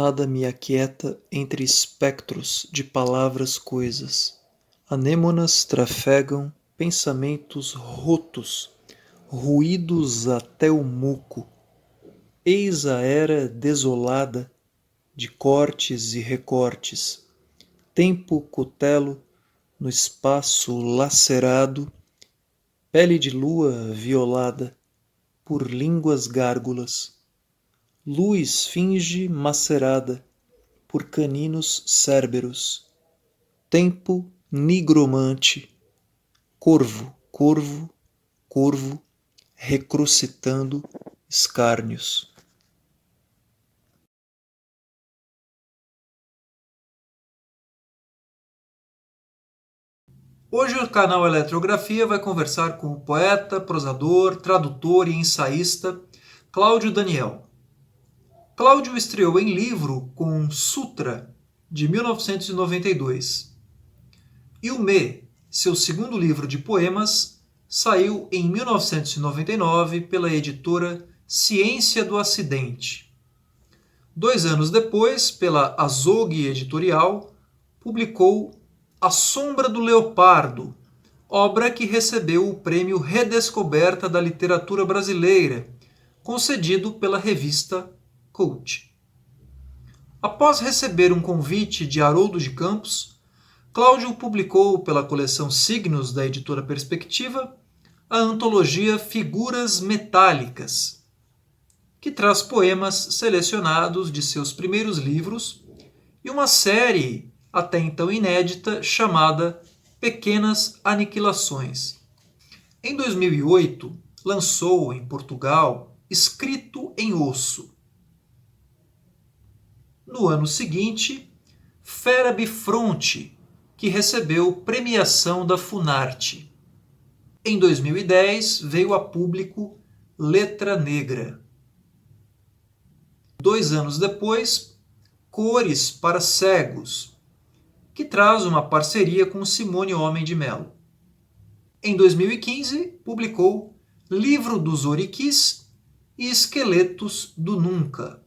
nada me aquieta entre espectros de palavras coisas. Anêmonas trafegam pensamentos rotos, ruídos até o muco. Eis a era desolada de cortes e recortes. Tempo cutelo no espaço lacerado, pele de lua violada por línguas gárgulas. Luz finge macerada por caninos cérberos. Tempo nigromante, corvo, corvo, corvo, recrucitando escárnios. Hoje o canal Eletrografia vai conversar com o poeta, prosador, tradutor e ensaísta Cláudio Daniel. Cláudio estreou em livro com Sutra, de 1992. E o Me, seu segundo livro de poemas, saiu em 1999 pela editora Ciência do Acidente. 2 anos depois, pela Azogue Editorial, publicou A Sombra do Leopardo, obra que recebeu o prêmio Redescoberta da Literatura Brasileira, concedido pela revista Cult. Após receber um convite de Haroldo de Campos, Cláudio publicou pela coleção Signos da editora Perspectiva a antologia Figuras Metálicas, que traz poemas selecionados de seus primeiros livros e uma série até então inédita chamada Pequenas Aniquilações. Em 2008, lançou em Portugal Escrito em Osso. No ano seguinte, Fera Bifronte, que recebeu premiação da Funarte. Em 2010, veio a público Letra Negra. 2 anos depois, Cores para Cegos, que traz uma parceria com Simone Homem de Melo. Em 2015, publicou Livro dos Oriquis e Esqueletos do Nunca.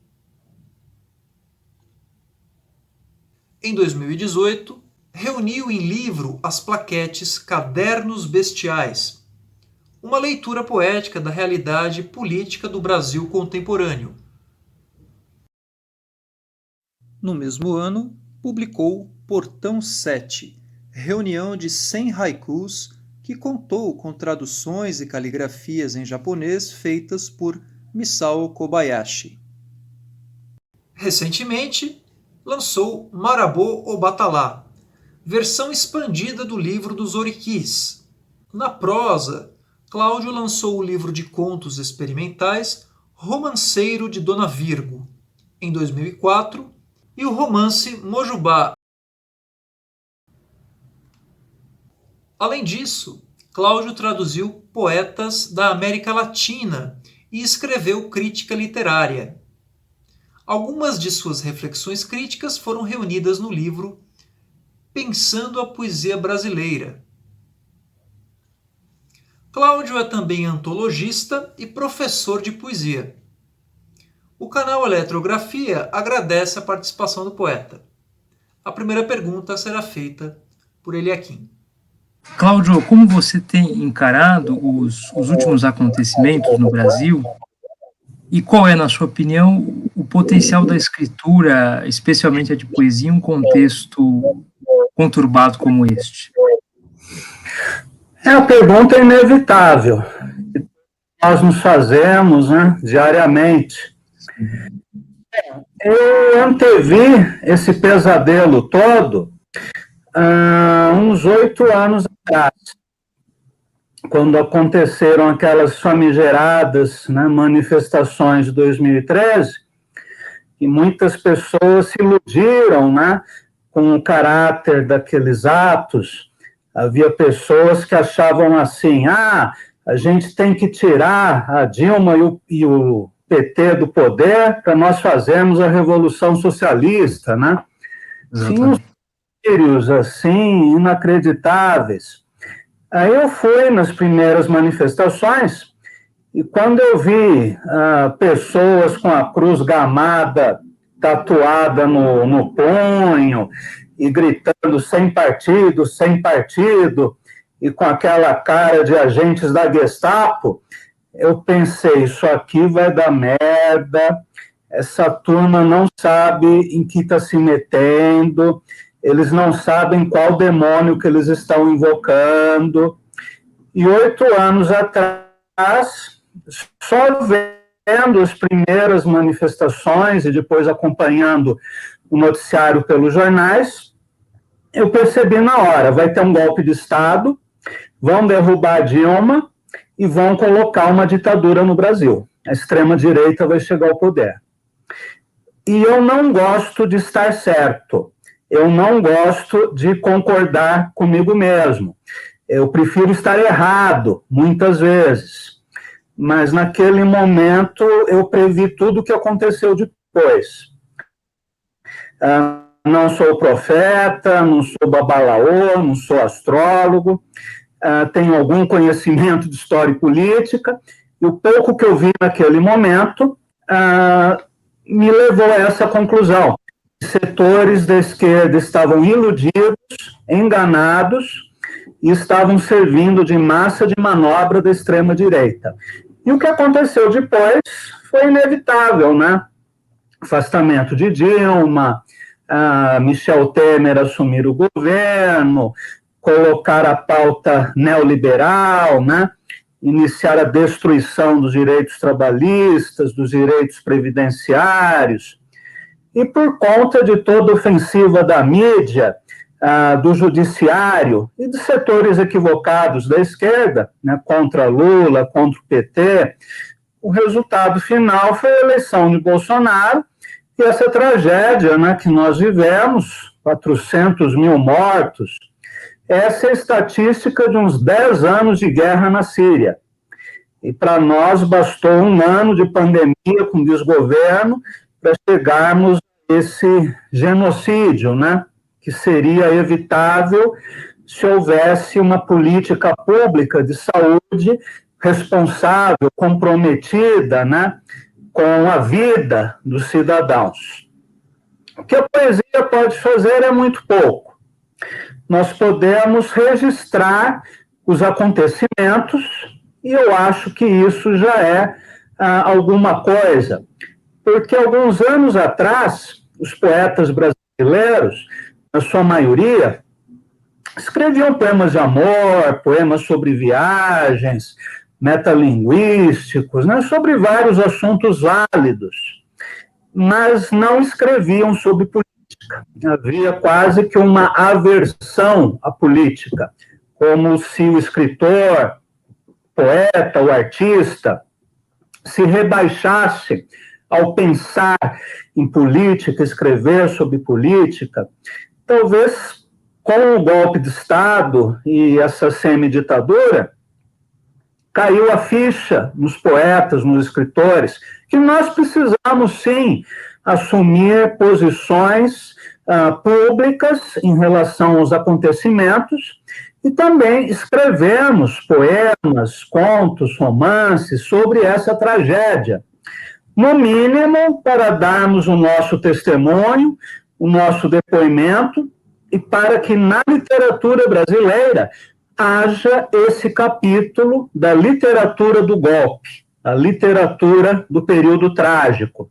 Em 2018, reuniu em livro as plaquetes Cadernos Bestiais, uma leitura poética da realidade política do Brasil contemporâneo. No mesmo ano, publicou Portão 7, reunião de 100 haikus que contou com traduções e caligrafias em japonês feitas por Misao Kobayashi. Recentemente, lançou Marabô ou Batalá, versão expandida do livro dos Oriquis. Na prosa, Cláudio lançou o livro de contos experimentais Romanceiro de Dona Virgo, em 2004, e o romance Mojubá. Além disso, Cláudio traduziu poetas da América Latina e escreveu crítica literária. Algumas de suas reflexões críticas foram reunidas no livro Pensando a Poesia Brasileira. Cláudio é também antologista e professor de poesia. O canal Eletrografia agradece a participação do poeta. A primeira pergunta será feita por Eliakim. Cláudio, como você tem encarado os últimos acontecimentos no Brasil e qual é, na sua opinião, o potencial da escritura, especialmente a de poesia, em um contexto conturbado como este? A pergunta é inevitável. Nós nos fazemos, né, diariamente. Eu antevi esse pesadelo todo uns 8 anos atrás, quando aconteceram aquelas famigeradas, né, manifestações de 2013, e muitas pessoas se iludiram, né, com o caráter daqueles atos. Havia pessoas que achavam assim, a gente tem que tirar a Dilma e o PT do poder para nós fazermos a Revolução Socialista, né? Tinha uns delírios, assim, inacreditáveis. Aí eu fui nas primeiras manifestações e quando eu vi pessoas com a cruz gamada tatuada no punho, e gritando sem partido, e com aquela cara de agentes da Gestapo, eu pensei, isso aqui vai dar merda, essa turma não sabe em que está se metendo, eles não sabem qual demônio que eles estão invocando. E 8 anos atrás, só vendo as primeiras manifestações e depois acompanhando o noticiário pelos jornais, eu percebi na hora, vai ter um golpe de Estado, vão derrubar a Dilma e vão colocar uma ditadura no Brasil. A extrema-direita vai chegar ao poder. E eu não gosto de estar certo. Eu não gosto de concordar comigo mesmo. Eu prefiro estar errado, muitas vezes. Mas, naquele momento, eu previ tudo o que aconteceu depois. Não sou profeta, não sou babalaô, não sou astrólogo, tenho algum conhecimento de história e política, e o pouco que eu vi naquele momento me levou a essa conclusão. Setores da esquerda estavam iludidos, enganados, e estavam servindo de massa de manobra da extrema-direita. E o que aconteceu depois foi inevitável, né? Afastamento de Dilma, Michel Temer assumir o governo, colocar a pauta neoliberal, né? Iniciar a destruição dos direitos trabalhistas, dos direitos previdenciários, e por conta de toda ofensiva da mídia, do judiciário e de setores equivocados da esquerda, né, contra Lula, contra o PT, o resultado final foi a eleição de Bolsonaro e essa tragédia, né, que nós vivemos, 400 mil mortos. Essa é a estatística de uns 10 anos de guerra na Síria. E para nós bastou um ano de pandemia com desgoverno para chegarmos a esse genocídio, né? Que seria evitável se houvesse uma política pública de saúde responsável, comprometida, né? Com a vida dos cidadãos. O que a poesia pode fazer é muito pouco. Nós podemos registrar os acontecimentos e eu acho que isso já é alguma coisa. Porque alguns anos atrás, os poetas brasileiros, na sua maioria, escreviam poemas de amor, poemas sobre viagens, metalinguísticos, né, sobre vários assuntos válidos, mas não escreviam sobre política. Havia quase que uma aversão à política, como se o escritor, poeta, o artista, se rebaixasse ao pensar em política, escrever sobre política. Talvez com o golpe de Estado e essa semiditadura, caiu a ficha nos poetas, nos escritores, que nós precisamos, sim, assumir posições públicas em relação aos acontecimentos e também escrevemos poemas, contos, romances sobre essa tragédia. No mínimo, para darmos o nosso testemunho, o nosso depoimento, e para que na literatura brasileira haja esse capítulo da literatura do golpe, a literatura do período trágico.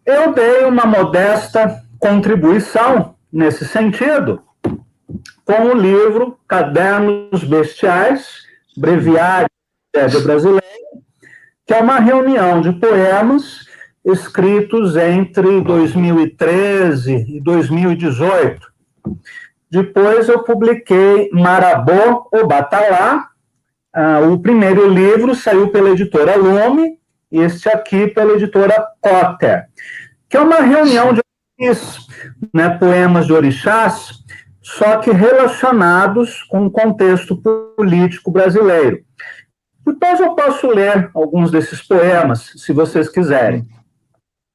Eu dei uma modesta contribuição nesse sentido com o livro Cadernos Bestiais, Breviário da Tragédia Brasileira, que é uma reunião de poemas escritos entre 2013 e 2018. Depois eu publiquei Marabô ou Batalá. O primeiro livro saiu pela editora Lume, e este aqui pela editora Cotter, que é uma reunião de poemas de orixás, só que relacionados com o contexto político brasileiro. Depois eu posso ler alguns desses poemas, se vocês quiserem.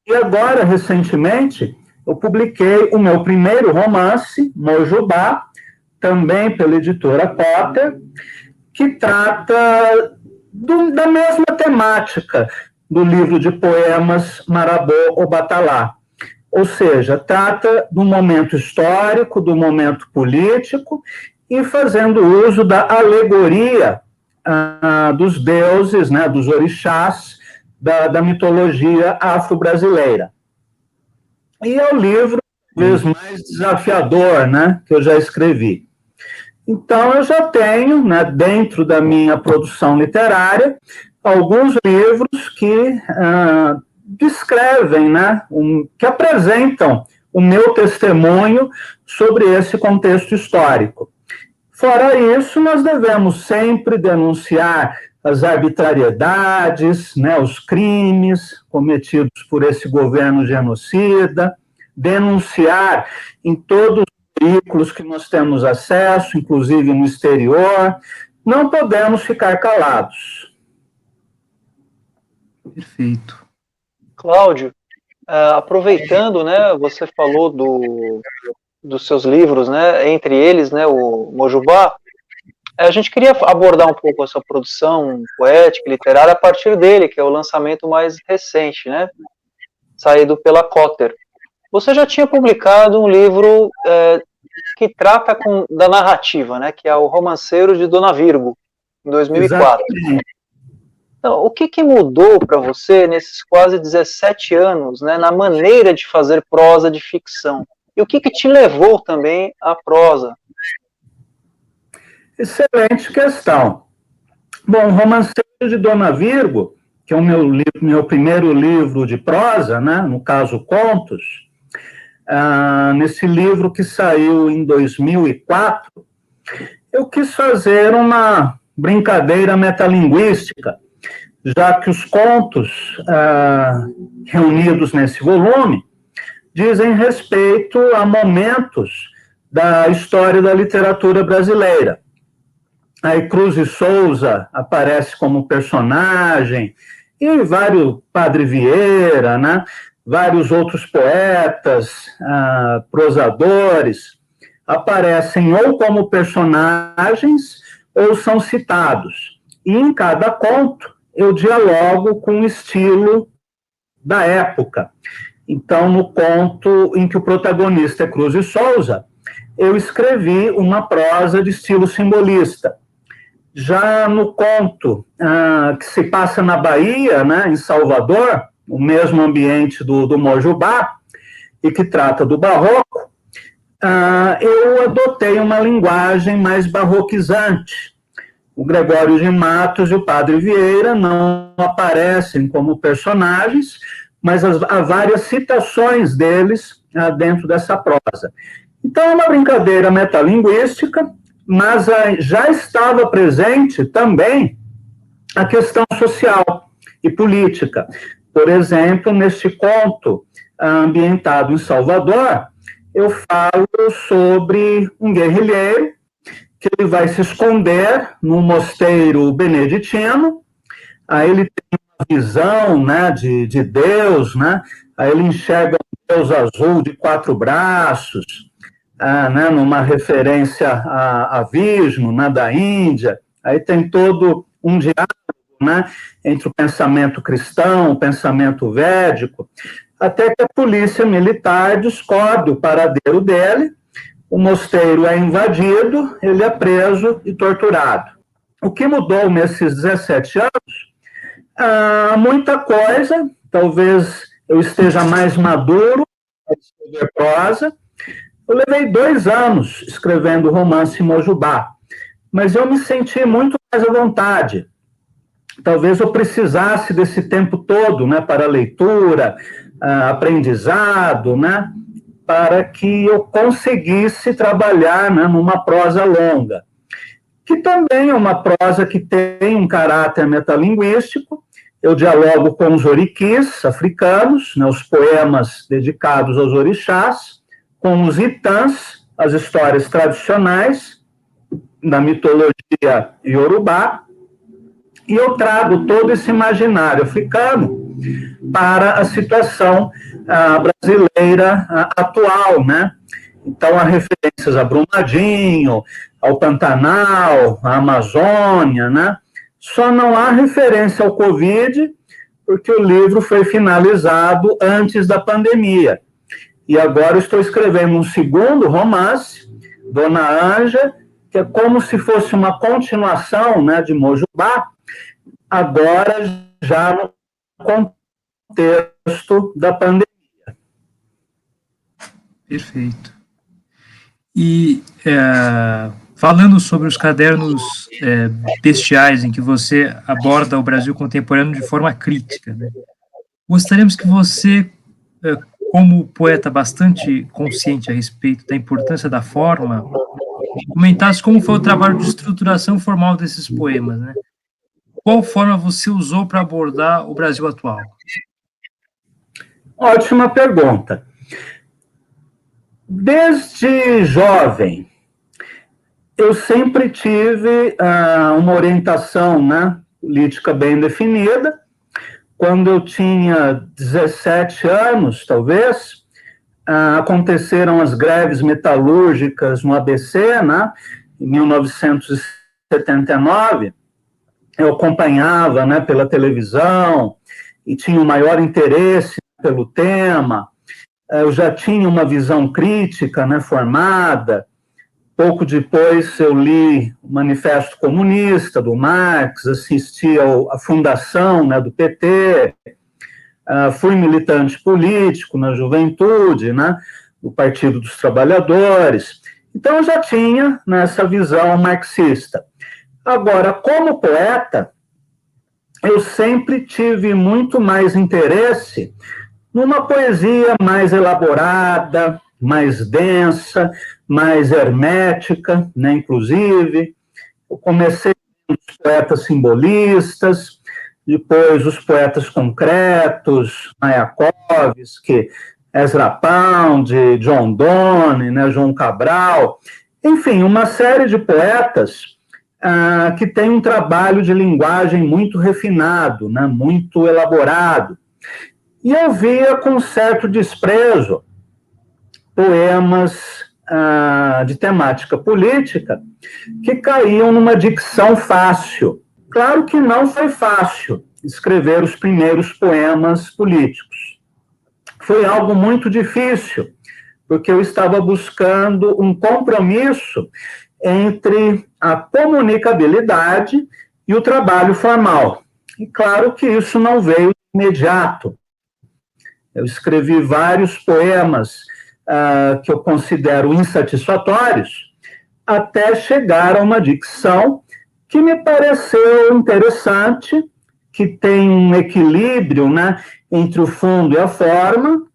E agora, recentemente, eu publiquei o meu primeiro romance, Mojubá, também pela editora Cotter, que trata da mesma temática do livro de poemas Marabô ou Batalá. ou seja, trata do momento histórico, do momento político, e fazendo uso da alegoria dos deuses, né, dos orixás, da mitologia afro-brasileira. E é o livro, talvez, mais desafiador, né, que eu já escrevi. Então, eu já tenho, né, dentro da minha produção literária, alguns livros que descrevem, né, que apresentam o meu testemunho sobre esse contexto histórico. Fora isso, nós devemos sempre denunciar as arbitrariedades, né, os crimes cometidos por esse governo genocida, denunciar em todos os veículos que nós temos acesso, inclusive no exterior. Não podemos ficar calados. Perfeito. Cláudio, aproveitando, né, você falou dos seus livros, né, entre eles, né, o Mojubá, a gente queria abordar um pouco a sua produção poética e literária a partir dele, que é o lançamento mais recente, né, saído pela Cotter. Você já tinha publicado um livro que trata da narrativa, né, que é o Romanceiro de Dona Virgo, em 2004. Exatamente. Então, o que mudou para você nesses quase 17 anos, né, na maneira de fazer prosa de ficção? E o que te levou também à prosa? Excelente questão. Bom, Romanceiro de Dona Virgo, que é o meu primeiro livro de prosa, né, no caso Contos, nesse livro que saiu em 2004, eu quis fazer uma brincadeira metalinguística, já que os contos reunidos nesse volume dizem respeito a momentos da história da literatura brasileira. Aí Cruz e Souza aparece como personagem, e vários, Padre Vieira, né? Vários outros poetas, prosadores, aparecem ou como personagens ou são citados. E em cada conto eu dialogo com o estilo da época. Então, no conto em que o protagonista é Cruz e Souza, eu escrevi uma prosa de estilo simbolista. Já no conto que se passa na Bahia, né, em Salvador, o mesmo ambiente do Mojubá, e que trata do barroco, eu adotei uma linguagem mais barroquizante. O Gregório de Matos e o Padre Vieira não aparecem como personagens, mas há várias citações deles dentro dessa prosa. Então, é uma brincadeira metalinguística, mas já estava presente também a questão social e política. Por exemplo, neste conto ambientado em Salvador, eu falo sobre um guerrilheiro que ele vai se esconder num mosteiro beneditino, aí ele tem uma visão, né, de Deus, né, aí ele enxerga um Deus azul de 4 braços, né, numa referência a Vishnu, né, da Índia. Aí tem todo um diálogo, né, entre o pensamento cristão, o pensamento védico, até que a polícia militar descobre o paradeiro dele, o mosteiro é invadido, ele é preso e torturado. O que mudou nesses 17 anos? Muita coisa, talvez eu esteja mais maduro para escrever prosa. Eu levei 2 anos escrevendo o romance Mojubá, mas eu me senti muito mais à vontade. Talvez eu precisasse desse tempo todo, né, para leitura, aprendizado, né, para que eu conseguisse trabalhar, né, numa prosa longa, que também é uma prosa que tem um caráter metalinguístico. Eu dialogo com os oriquis africanos, né, os poemas dedicados aos orixás, com os itãs, as histórias tradicionais da mitologia iorubá, e eu trago todo esse imaginário africano para a situação brasileira atual, né? Então, há referências a Brumadinho, ao Pantanal, à Amazônia, né? Só não há referência ao Covid, porque o livro foi finalizado antes da pandemia. E agora eu estou escrevendo um segundo romance, Dona Anja, que é como se fosse uma continuação, né, de Mojubá, agora já no contexto da pandemia. Perfeito. E falando sobre os cadernos bestiais, em que você aborda o Brasil contemporâneo de forma crítica, né? Gostaríamos que você, como poeta bastante consciente a respeito da importância da forma, comentasse como foi o trabalho de estruturação formal desses poemas, né? Qual forma você usou para abordar o Brasil atual? Ótima pergunta. Desde jovem, eu sempre tive uma orientação, né, política bem definida. Quando eu tinha 17 anos, talvez, aconteceram as greves metalúrgicas no ABC, né, em 1979. Eu acompanhava, né, pela televisão e tinha o maior interesse pelo tema. Eu já tinha uma visão crítica, né, formada. Pouco depois eu li o Manifesto Comunista, do Marx, assisti à fundação, né, do PT, fui militante político na juventude, né, do Partido dos Trabalhadores. Então eu já tinha, né, essa visão marxista. Agora, como poeta, eu sempre tive muito mais interesse numa poesia mais elaborada, mais densa, mais hermética, né, inclusive. Eu comecei com os poetas simbolistas, depois os poetas concretos, Mayakovsky, Ezra Pound, John Donne, né, João Cabral, enfim, uma série de poetas que tem um trabalho de linguagem muito refinado, né, muito elaborado. E eu via com certo desprezo poemas de temática política que caíam numa dicção fácil. Claro que não foi fácil escrever os primeiros poemas políticos. Foi algo muito difícil, porque eu estava buscando um compromisso entre a comunicabilidade e o trabalho formal. E claro que isso não veio imediato. Eu escrevi vários poemas que eu considero insatisfatórios, até chegar a uma dicção que me pareceu interessante, que tem um equilíbrio, né, entre o fundo e a forma.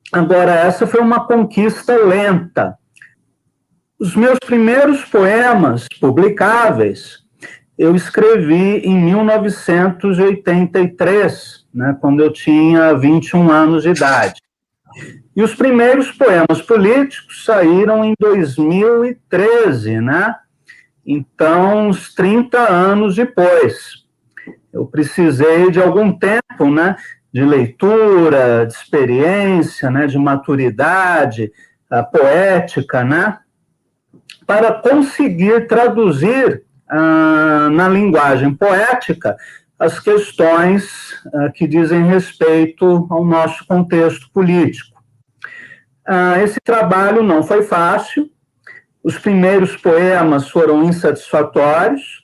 Agora, essa foi uma conquista lenta. Os meus primeiros poemas publicáveis eu escrevi em 1983, né, quando eu tinha 21 anos de idade. E os primeiros poemas políticos saíram em 2013, né? Então, uns 30 anos depois. Eu precisei de algum tempo, né, de leitura, de experiência, né, de maturidade poética, né, para conseguir traduzir na linguagem poética as questões que dizem respeito ao nosso contexto político. Esse trabalho não foi fácil, os primeiros poemas foram insatisfatórios,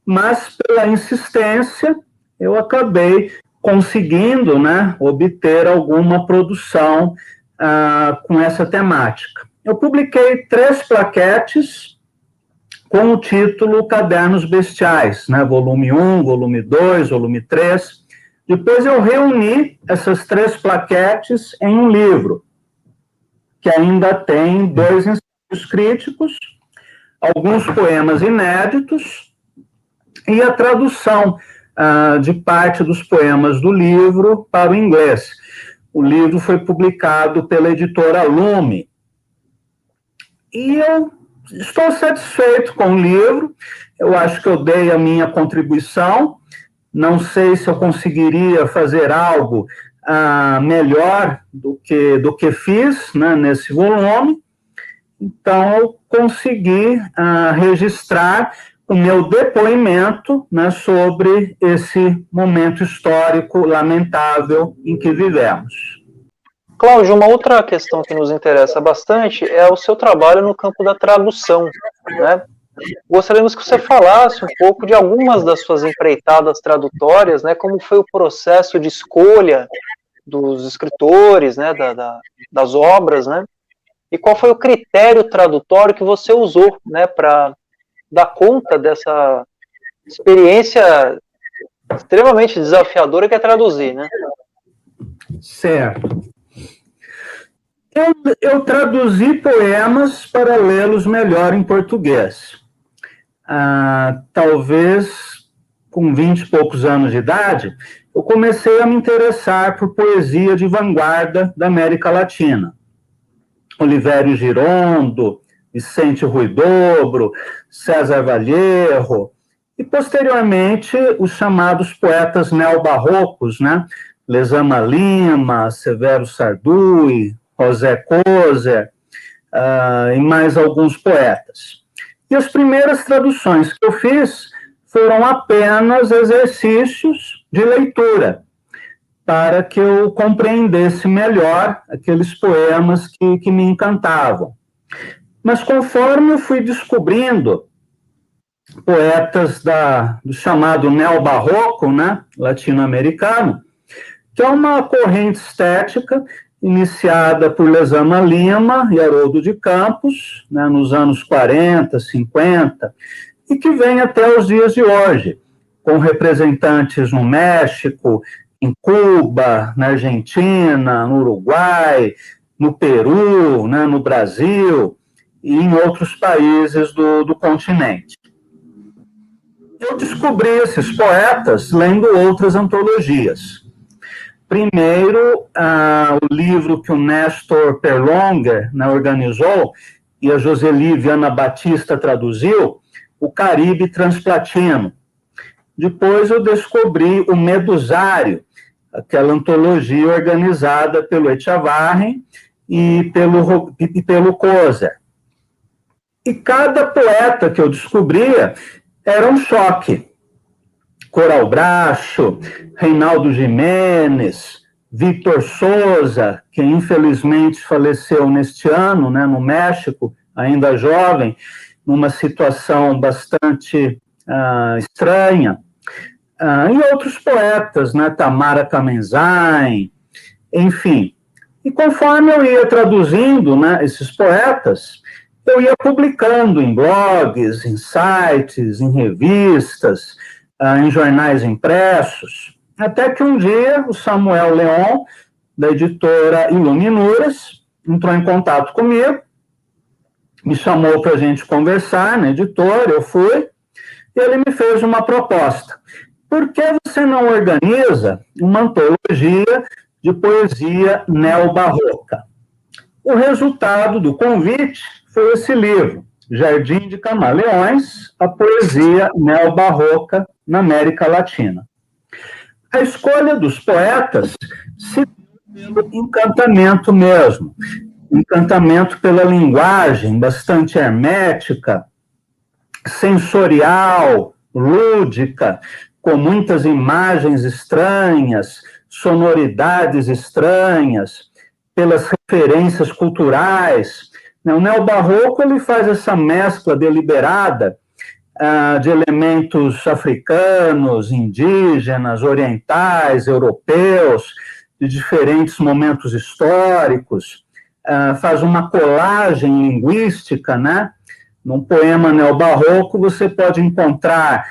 mas pela insistência eu acabei conseguindo, né, obter alguma produção com essa temática. Eu publiquei 3 plaquetes com o título Cadernos Bestiais, né, volume 1, volume 2, volume 3. Depois eu reuni essas 3 plaquetes em um livro, que ainda tem 2 ensaios críticos, alguns poemas inéditos e a tradução de parte dos poemas do livro para o inglês. O livro foi publicado pela editora Lume. E eu estou satisfeito com o livro, eu acho que eu dei a minha contribuição, não sei se eu conseguiria fazer algo melhor do que fiz, né, nesse volume. Então, eu consegui registrar o meu depoimento, né, sobre esse momento histórico lamentável em que vivemos. Cláudio, uma outra questão que nos interessa bastante é o seu trabalho no campo da tradução, né? Gostaríamos que você falasse um pouco de algumas das suas empreitadas tradutórias, né? Como foi o processo de escolha dos escritores, né? Das obras, né? E qual foi o critério tradutório que você usou, né? Para dar conta dessa experiência extremamente desafiadora que é traduzir, né? Certo. Eu traduzi poemas para lê-los melhor em português. Talvez com 20 e poucos anos de idade, eu comecei a me interessar por poesia de vanguarda da América Latina. Olivério Girondo, Vicente Huidobro, César Vallejo, e posteriormente os chamados poetas neobarrocos, né? Lezama Lima, Severo Sarduy, José Koser, e mais alguns poetas. E as primeiras traduções que eu fiz foram apenas exercícios de leitura, para que eu compreendesse melhor aqueles poemas que me encantavam. Mas conforme eu fui descobrindo poetas do chamado neobarroco, né, latino-americano, que é uma corrente estética iniciada por Lezama Lima e Haroldo de Campos, né, nos anos 40, 50, e que vem até os dias de hoje, com representantes no México, em Cuba, na Argentina, no Uruguai, no Peru, né, no Brasil e em outros países do continente. Eu descobri esses poetas lendo outras antologias. Primeiro, o livro que o Néstor Perlonger, né, organizou e a Joseli Viana Batista traduziu, O Caribe Transplatino. Depois eu descobri o Medusário, aquela antologia organizada pelo Echavarren e pelo Koser. E cada poeta que eu descobria era um choque. Coral Bracho, Reinaldo Giménez, Victor Souza, que infelizmente faleceu neste ano, né, no México, ainda jovem, numa situação bastante estranha, e outros poetas, né, Tamara Kamenzain, enfim. E conforme eu ia traduzindo, né, esses poetas, eu ia publicando em blogs, em sites, em revistas, em jornais impressos, até que um dia o Samuel Leon, da editora Iluminuras, entrou em contato comigo, me chamou para a gente conversar na editora, eu fui, e ele me fez uma proposta. Por que você não organiza uma antologia de poesia neobarroca? O resultado do convite foi esse livro, Jardim de Camaleões, a poesia neobarroca na América Latina. A escolha dos poetas se deu pelo encantamento mesmo, encantamento pela linguagem bastante hermética, sensorial, lúdica, com muitas imagens estranhas, sonoridades estranhas, pelas referências culturais. O neobarroco ele faz essa mescla deliberada de elementos africanos, indígenas, orientais, europeus, de diferentes momentos históricos, faz uma colagem linguística, né? Num poema neobarroco você pode encontrar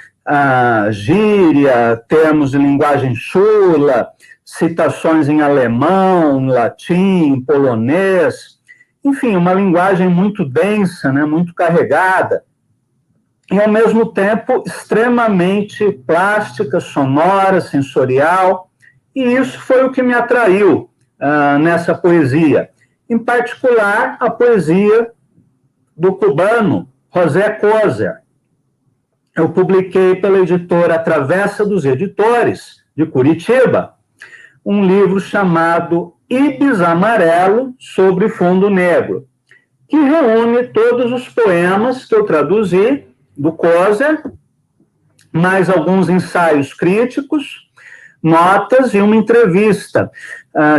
gíria, termos de linguagem chula, citações em alemão, em latim, em polonês, enfim, uma linguagem muito densa, né, muito carregada, e ao mesmo tempo extremamente plástica, sonora, sensorial, e isso foi o que me atraiu nessa poesia. Em particular, a poesia do cubano José Koser. Eu publiquei pela editora Travessa dos Editores, de Curitiba, um livro chamado Ibis Amarelo sobre Fundo Negro, que reúne todos os poemas que eu traduzi do Koser, mais alguns ensaios críticos, notas e uma entrevista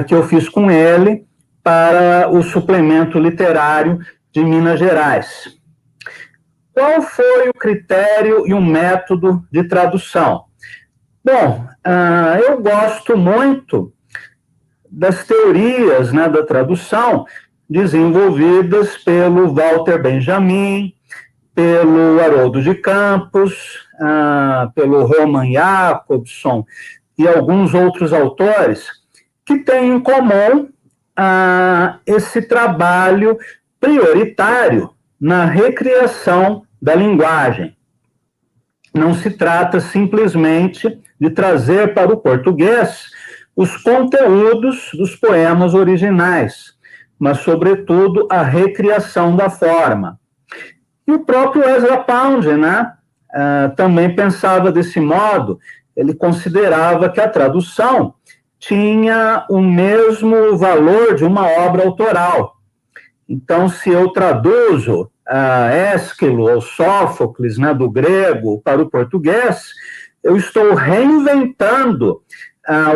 que eu fiz com ele para o suplemento literário de Minas Gerais. Qual foi o critério e o método de tradução? Bom, eu gosto muito das teorias, né, da tradução desenvolvidas pelo Walter Benjamin, pelo Haroldo de Campos, pelo Roman Jakobson e alguns outros autores que têm em comum esse trabalho prioritário na recriação da linguagem. Não se trata simplesmente de trazer para o português os conteúdos dos poemas originais, mas, sobretudo, a recriação da forma. E o próprio Ezra Pound, né, também pensava desse modo. Ele considerava que a tradução tinha o mesmo valor de uma obra autoral. Então, se eu traduzo Ésquilo ou Sófocles, né, do grego para o português, eu estou reinventando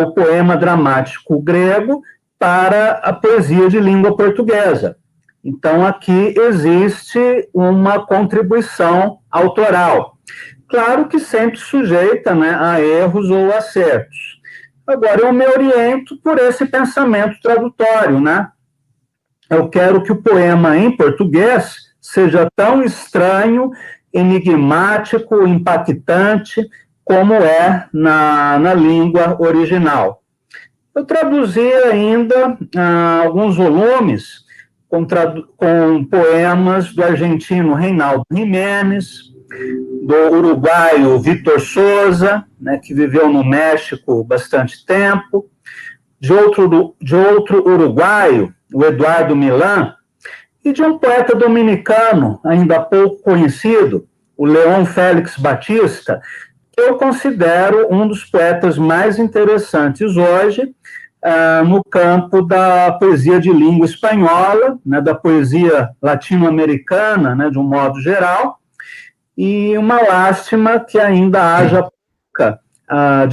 o poema dramático grego para a poesia de língua portuguesa. Então, aqui existe uma contribuição autoral. Claro que sempre sujeita, né, a erros ou acertos. Agora, eu me oriento por esse pensamento tradutório, né? Eu quero que o poema em português seja tão estranho, enigmático, impactante, como é na língua original. Eu traduzi ainda alguns volumes com poemas do argentino Reinaldo Jiménez, do uruguaio Vitor Souza, né, que viveu no México bastante tempo, de outro uruguaio, o Eduardo Milán, e de um poeta dominicano, ainda pouco conhecido, o Leon Félix Batista, que eu considero um dos poetas mais interessantes hoje, no campo da poesia de língua espanhola, né, da poesia latino-americana, né, de um modo geral, e uma lástima que ainda haja pouca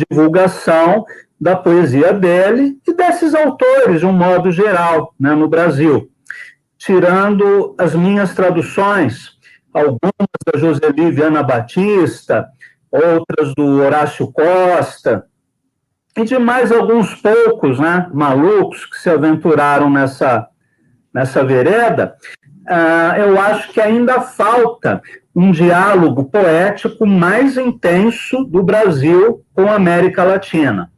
divulgação da poesia dele e desses autores, de um modo geral, né, no Brasil. Tirando as minhas traduções, algumas da Joseli Viana Batista, outras do Horácio Costa, e de mais alguns poucos, né, malucos que se aventuraram nessa vereda, eu acho que ainda falta um diálogo poético mais intenso do Brasil com a América Latina.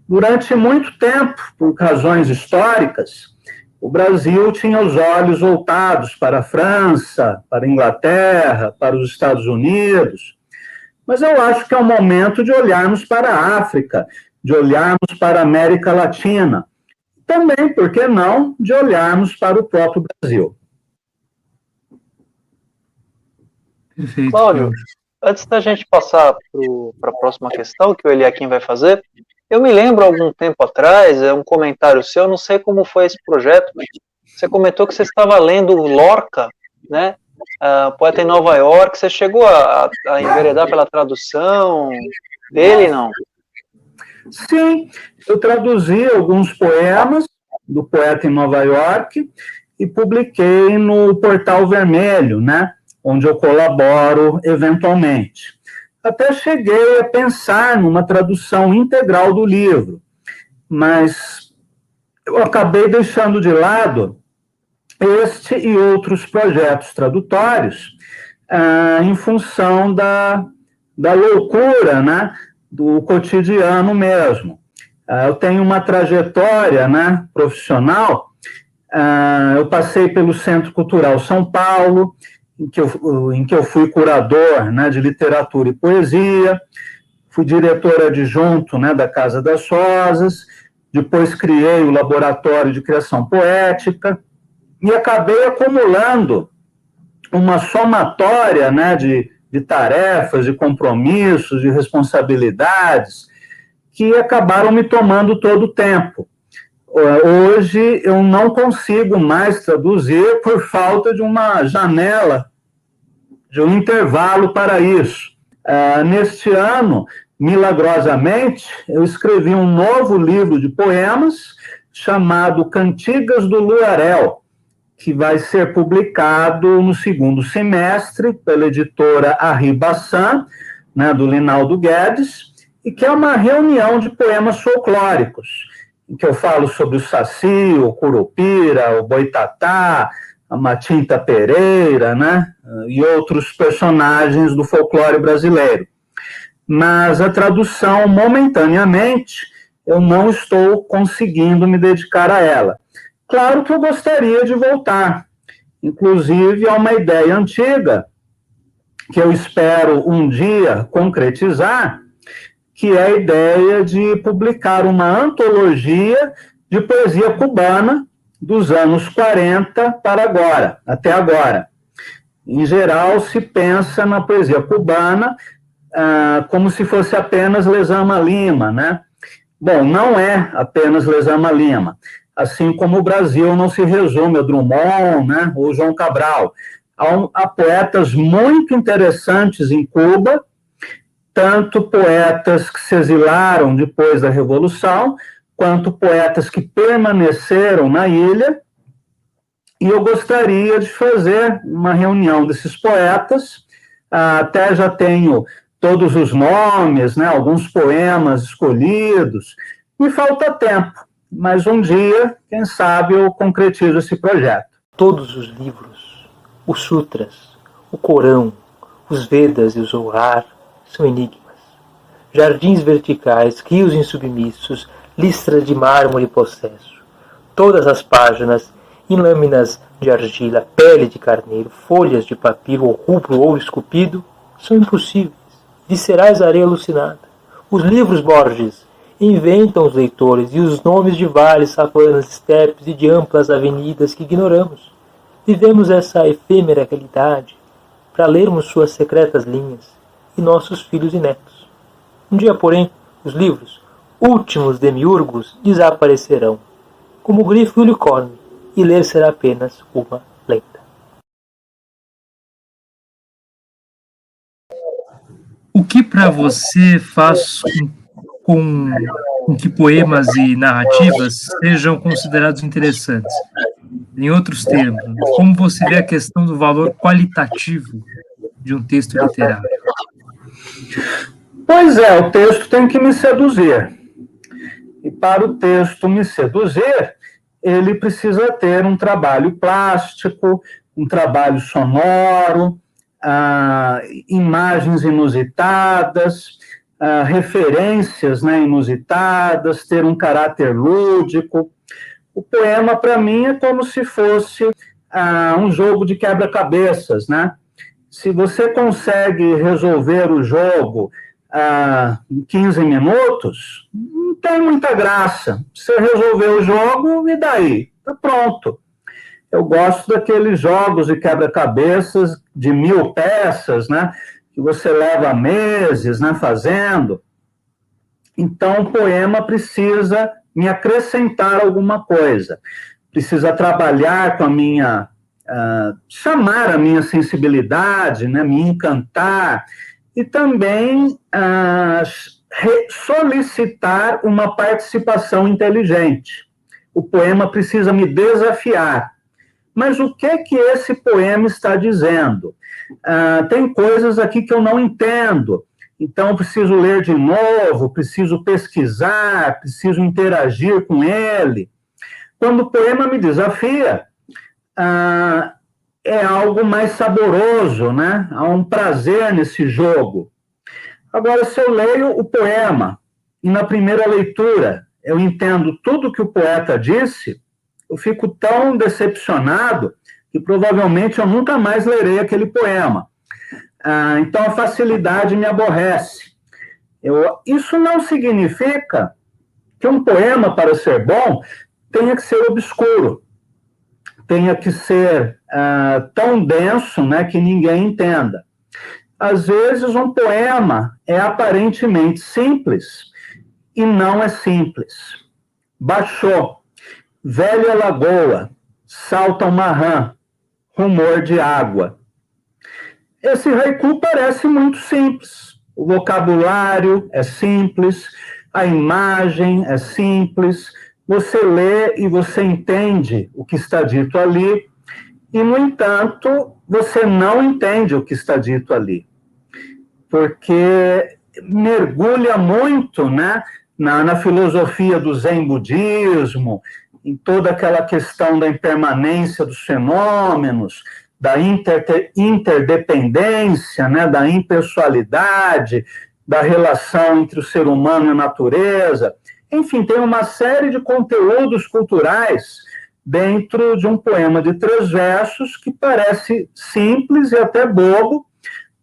Durante muito tempo, por razões históricas, o Brasil tinha os olhos voltados para a França, para a Inglaterra, para os Estados Unidos, mas eu acho que é o momento de olharmos para a África, de olharmos para a América Latina, também, por que não, de olharmos para o próprio Brasil. Perfeito, Cláudio, antes da gente passar para a próxima questão, que o Eliakim vai fazer, eu me lembro, algum tempo atrás, um comentário seu, não sei como foi esse projeto, você comentou que você estava lendo Lorca, né, poeta em Nova York, você chegou a enveredar pela tradução dele, não? Sim, eu traduzi alguns poemas do poeta em Nova York e publiquei no Portal Vermelho, né, onde eu colaboro eventualmente. Até cheguei a pensar numa tradução integral do livro, mas eu acabei deixando de lado este e outros projetos tradutórios em função da loucura, né, do cotidiano mesmo. Eu tenho uma trajetória, né, profissional. Eu passei pelo Centro Cultural São Paulo, em que eu fui curador, né, de literatura e poesia, fui diretor adjunto, né, da Casa das Rosas, depois criei o Laboratório de Criação Poética e acabei acumulando uma somatória, né, de tarefas, de compromissos, de responsabilidades, que acabaram me tomando todo o tempo. Hoje eu não consigo mais traduzir por falta de uma janela, de um intervalo para isso. Neste ano, milagrosamente, eu escrevi um novo livro de poemas chamado Cantigas do Luarel, que vai ser publicado no segundo semestre pela editora Arribassan, né, do Linaldo Guedes, e que é uma reunião de poemas folclóricos, em que eu falo sobre o Saci, o Curupira, o Boitatá, a Matinta Pereira, né, e outros personagens do folclore brasileiro. Mas a tradução, momentaneamente, eu não estou conseguindo me dedicar a ela. Claro que eu gostaria de voltar. Inclusive, é uma ideia antiga, que eu espero um dia concretizar, que é a ideia de publicar uma antologia de poesia cubana dos anos 40 para agora, até agora. Em geral, se pensa na poesia cubana como se fosse apenas Lezama Lima, né? Bom, não é apenas Lezama Lima, assim como o Brasil não se resume a Drummond, né, ou João Cabral. Há poetas muito interessantes em Cuba, tanto poetas que se exilaram depois da Revolução, quanto poetas que permaneceram na ilha, e eu gostaria de fazer uma reunião desses poetas, até já tenho todos os nomes, né, alguns poemas escolhidos, me falta tempo, mas um dia, quem sabe, eu concretizo esse projeto. Todos os livros, os sutras, o Corão, os Vedas e o Zohar são enigmas. Jardins verticais, rios insubmissos, listra de mármore possesso. Todas as páginas, em lâminas de argila, pele de carneiro, folhas de papiro ou rubro ou esculpido, são impossíveis, viscerais areia alucinada. Os livros Borges inventam os leitores e os nomes de vales, savanas, estepes e de amplas avenidas que ignoramos. Vivemos essa efêmera realidade para lermos suas secretas linhas e nossos filhos e netos. Um dia, porém, os livros, últimos demiurgos, desaparecerão, como o grifo e o unicórnio, e ler será apenas uma lenda. O que para você faz com que poemas e narrativas sejam considerados interessantes? Em outros termos, como você vê a questão do valor qualitativo de um texto literário? Pois é, o texto tem que me seduzir. E para o texto me seduzir, ele precisa ter um trabalho plástico, um trabalho sonoro, imagens inusitadas, referências, né, inusitadas, ter um caráter lúdico. O poema, para mim, é como se fosse um jogo de quebra-cabeças, né? Se você consegue resolver o jogo em 15 minutos, não tem muita graça. Você resolveu o jogo, e daí? Está pronto. Eu gosto daqueles jogos de quebra-cabeças de 1000 peças, né? Que você leva meses, né, fazendo. Então, o poema precisa me acrescentar alguma coisa. Precisa trabalhar com a minha... chamar a minha sensibilidade, né, me encantar, e também solicitar uma participação inteligente. O poema precisa me desafiar. Mas o que esse poema está dizendo? Tem coisas aqui que eu não entendo, então eu preciso ler de novo, preciso pesquisar, preciso interagir com ele. Quando o poema me desafia, é algo mais saboroso, né? Há um prazer nesse jogo. Agora, se eu leio o poema e na primeira leitura eu entendo tudo que o poeta disse, eu fico tão decepcionado que provavelmente eu nunca mais lerei aquele poema. Então a facilidade me aborrece. Isso não significa que um poema, para ser bom, tenha que ser obscuro, tenha que ser tão denso, né, que ninguém entenda. Às vezes um poema é aparentemente simples e não é simples. Baixou, velha lagoa, salta uma rã, rumor de água. Esse haiku parece muito simples. O vocabulário é simples, a imagem é simples, você lê e você entende o que está dito ali, e, no entanto, você não entende o que está dito ali, porque mergulha muito, né, na filosofia do Zen budismo, em toda aquela questão da impermanência dos fenômenos, da interdependência, né, da impessoalidade, da relação entre o ser humano e a natureza. Enfim, tem uma série de conteúdos culturais dentro de um poema de 3 versos que parece simples e até bobo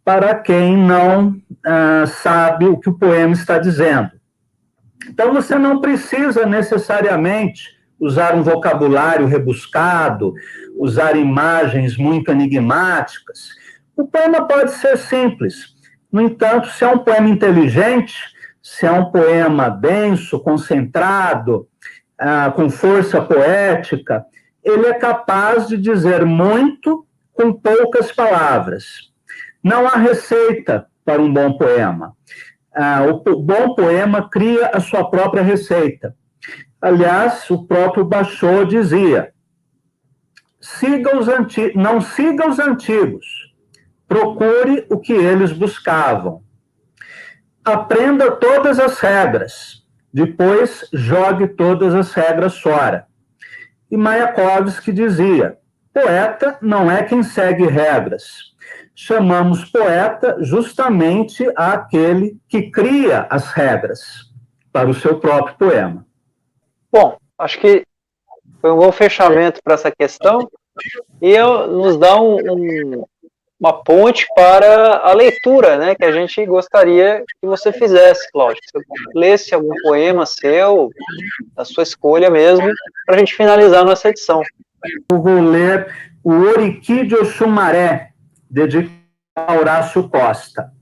para quem não sabe o que o poema está dizendo. Então, você não precisa necessariamente usar um vocabulário rebuscado, usar imagens muito enigmáticas. O poema pode ser simples. No entanto, se é um poema inteligente, se é um poema denso, concentrado, com força poética, ele é capaz de dizer muito com poucas palavras. Não há receita para um bom poema. O bom poema cria a sua própria receita. Aliás, o próprio Basho dizia: não siga os antigos, procure o que eles buscavam. Aprenda todas as regras, depois jogue todas as regras fora. E Mayakovsky dizia: poeta não é quem segue regras. Chamamos poeta justamente àquele que cria as regras para o seu próprio poema. Bom, acho que foi um bom fechamento para essa questão e nos dá uma ponte para a leitura, né, que a gente gostaria que você fizesse, Cláudio. Que você lesse algum poema seu, da sua escolha mesmo, para a gente finalizar nossa edição. Eu vou ler o Oriki de Oxumaré, dedicado a Horácio Costa.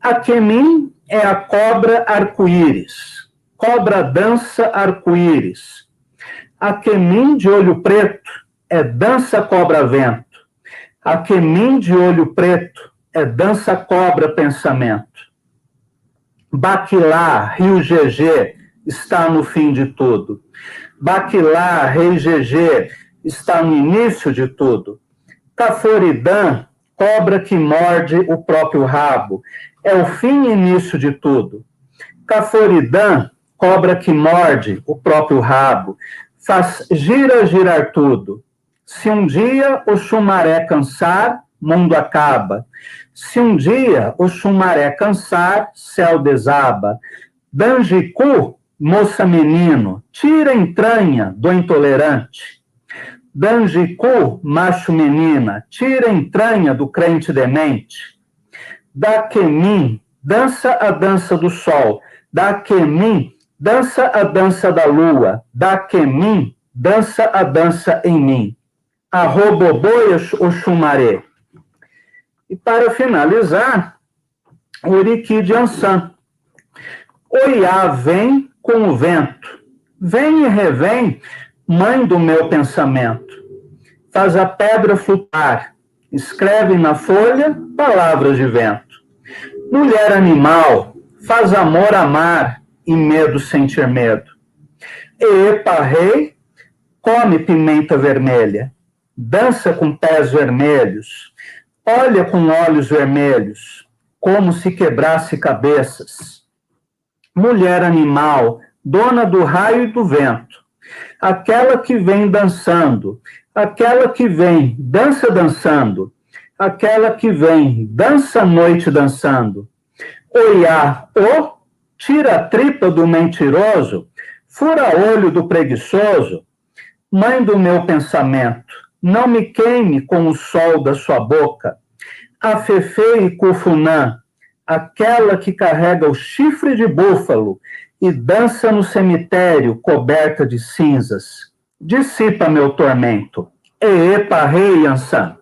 Aquemin é a cobra arco-íris. Cobra dança arco-íris. Aquemin de olho preto é dança cobra-vento. Aquemin de olho preto é dança cobra pensamento. Baquilá, rio GG, está no fim de tudo. Baquilá, rei GG, está no início de tudo. Caforidã, cobra que morde o próprio rabo, é o fim e início de tudo. Caforidã, cobra que morde o próprio rabo, faz girar tudo. Se um dia o chumaré cansar, mundo acaba. Se um dia o chumaré cansar, céu desaba. Danjiku, moça menino, tira a entranha do intolerante. Danjiku, macho menina, tira a entranha do crente demente. Daquemin, dança a dança do sol. Daquemin, dança a dança da lua. Daquemin, dança a dança em mim. Arroboboia Oxumaré. E para finalizar, o Oriki de Ansan. Oiá vem com o vento. Vem e revém, mãe do meu pensamento. Faz a pedra flutuar. Escreve na folha palavras de vento. Mulher animal, faz amor amar e medo sentir medo. Epa, rei, come pimenta vermelha. Dança com pés vermelhos, olha com olhos vermelhos, como se quebrasse cabeças. Mulher animal, dona do raio e do vento, aquela que vem dançando, aquela que vem dança dançando, aquela que vem dança noite dançando. Oiá, tira a tripa do mentiroso, fura olho do preguiçoso, mãe do meu pensamento. Não me queime com o sol da sua boca. Afefê e Cufunã, aquela que carrega o chifre de búfalo e dança no cemitério coberta de cinzas. Dissipa meu tormento. Epa, rei Ansan.